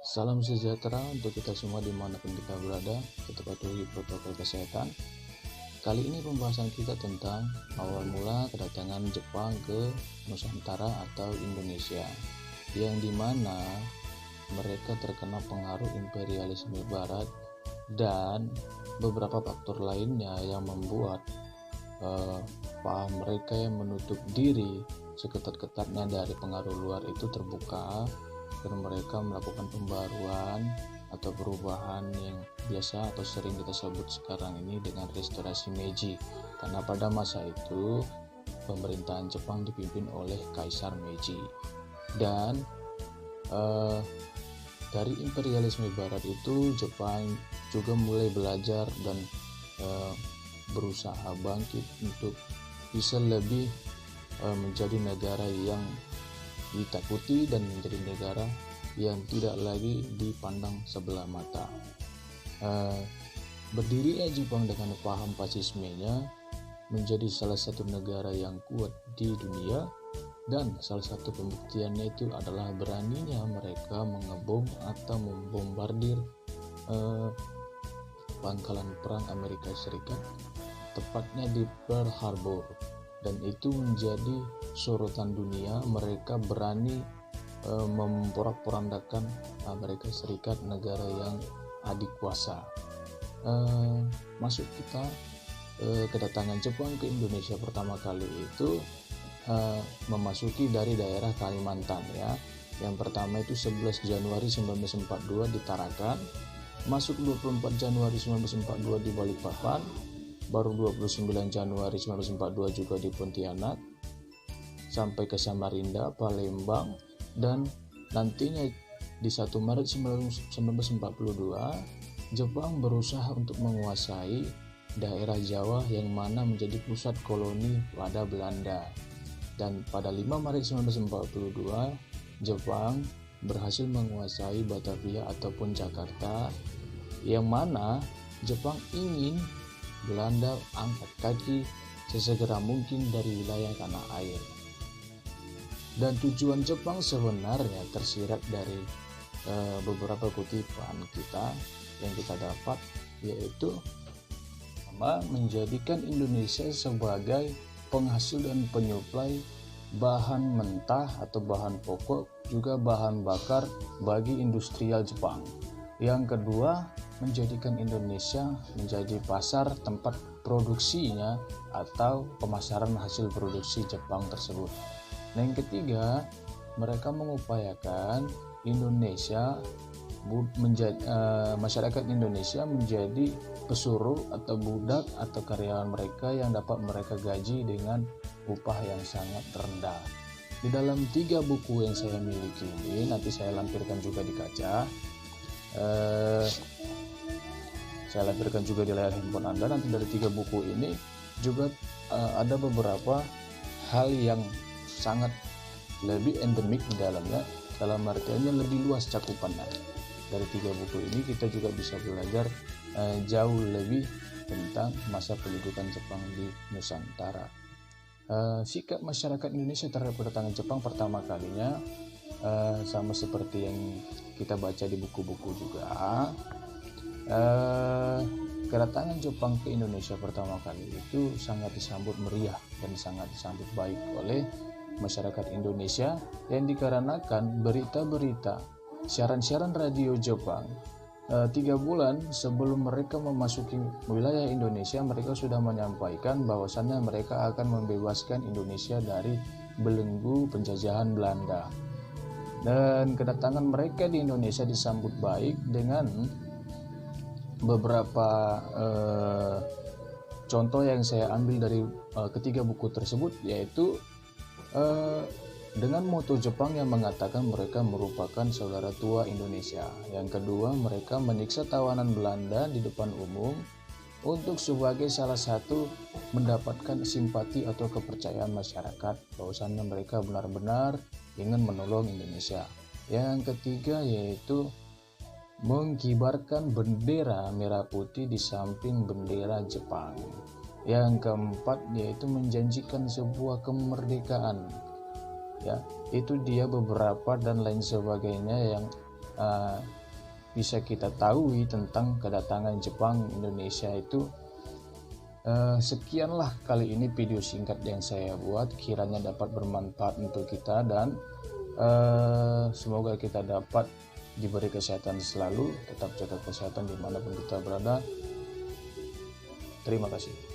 Salam sejahtera untuk kita semua dimanapun kita berada, tetap patuhi protokol kesehatan. Kali ini pembahasan kita tentang awal mula kedatangan Jepang ke Nusantara atau Indonesia, yang dimana mereka terkena pengaruh imperialisme Barat dan beberapa faktor lainnya yang membuat paham mereka yang menutup diri seketat-ketatnya dari pengaruh luar itu terbuka, dan mereka melakukan pembaruan atau perubahan yang biasa atau sering kita sebut sekarang ini dengan restorasi Meiji, karena pada masa itu pemerintahan Jepang dipimpin oleh Kaisar Meiji. Dan dari imperialisme Barat itu Jepang juga mulai belajar dan berusaha bangkit untuk bisa lebih menjadi negara yang ditakuti dan menjadi negara yang tidak lagi dipandang sebelah mata. Berdirinya Jepang dengan paham fasismenya menjadi salah satu negara yang kuat di dunia, dan salah satu pembuktiannya itu adalah beraninya mereka mengebom atau membombardir pangkalan perang Amerika Serikat, tepatnya di Pearl Harbor, dan itu menjadi sorotan dunia. Mereka berani memporak-porandakan Amerika Serikat, negara yang adikuasa. Masuk kita kedatangan Jepang ke Indonesia pertama kali itu memasuki dari daerah Kalimantan ya. Yang pertama itu 11 Januari 1942 di Tarakan, masuk 24 Januari 1942 di Balikpapan, baru 29 Januari 1942 juga di Pontianak, sampai ke Samarinda, Palembang, dan nantinya di 1 Maret 1942 Jepang berusaha untuk menguasai daerah Jawa yang mana menjadi pusat koloni pada Belanda. Dan pada 5 Maret 1942 Jepang berhasil menguasai Batavia ataupun Jakarta, yang mana Jepang ingin Belanda angkat kaki sesegera mungkin dari wilayah tanah air. Dan tujuan Jepang sebenarnya tersirat dari beberapa kutipan kita yang kita dapat, yaitu menjadikan Indonesia sebagai penghasil dan penyuplai bahan mentah atau bahan pokok, juga bahan bakar bagi industrial Jepang. Yang kedua, menjadikan Indonesia menjadi pasar tempat produksinya atau pemasaran hasil produksi Jepang tersebut. Dan yang ketiga, mereka mengupayakan Indonesia masyarakat Indonesia menjadi pesuruh atau budak atau karyawan mereka yang dapat mereka gaji dengan upah yang sangat rendah. Di dalam 3 buku yang saya miliki ini, nanti saya lampirkan juga di kaca, saya lampirkan juga di layar handphone Anda. Nanti dari 3 buku ini juga ada beberapa hal yang sangat lebih endemik di dalamnya, dalam artiannya lebih luas cakupannya. Dari 3 buku ini kita juga bisa belajar jauh lebih tentang masa pendudukan Jepang di Nusantara. Sikap masyarakat Indonesia terhadap kedatangan Jepang pertama kalinya sama seperti yang kita baca di buku-buku juga. Kedatangan Jepang ke Indonesia pertama kali itu sangat disambut meriah dan sangat disambut baik oleh masyarakat Indonesia, yang dikarenakan berita-berita, siaran-siaran radio Jepang 3 bulan sebelum mereka memasuki wilayah Indonesia, mereka sudah menyampaikan bahwasannya mereka akan membebaskan Indonesia dari belenggu penjajahan Belanda. Dan kedatangan mereka di Indonesia disambut baik dengan beberapa contoh yang saya ambil dari ketiga buku tersebut, yaitu dengan moto Jepang yang mengatakan mereka merupakan saudara tua Indonesia. Yang kedua, mereka menyiksa tawanan Belanda di depan umum untuk sebagai salah satu mendapatkan simpati atau kepercayaan masyarakat bahwasannya mereka benar-benar ingin menolong Indonesia. Yang ketiga yaitu mengibarkan bendera merah putih di samping bendera Jepang. Yang keempat yaitu menjanjikan sebuah kemerdekaan. Ya, itu dia beberapa dan lain sebagainya yang bisa kita tahu tentang kedatangan Jepang Indonesia itu. Sekianlah kali ini video singkat yang saya buat, kiranya dapat bermanfaat untuk kita, dan semoga kita dapat diberi kesehatan selalu. Tetap jaga kesehatan dimanapun kita berada. Terima kasih.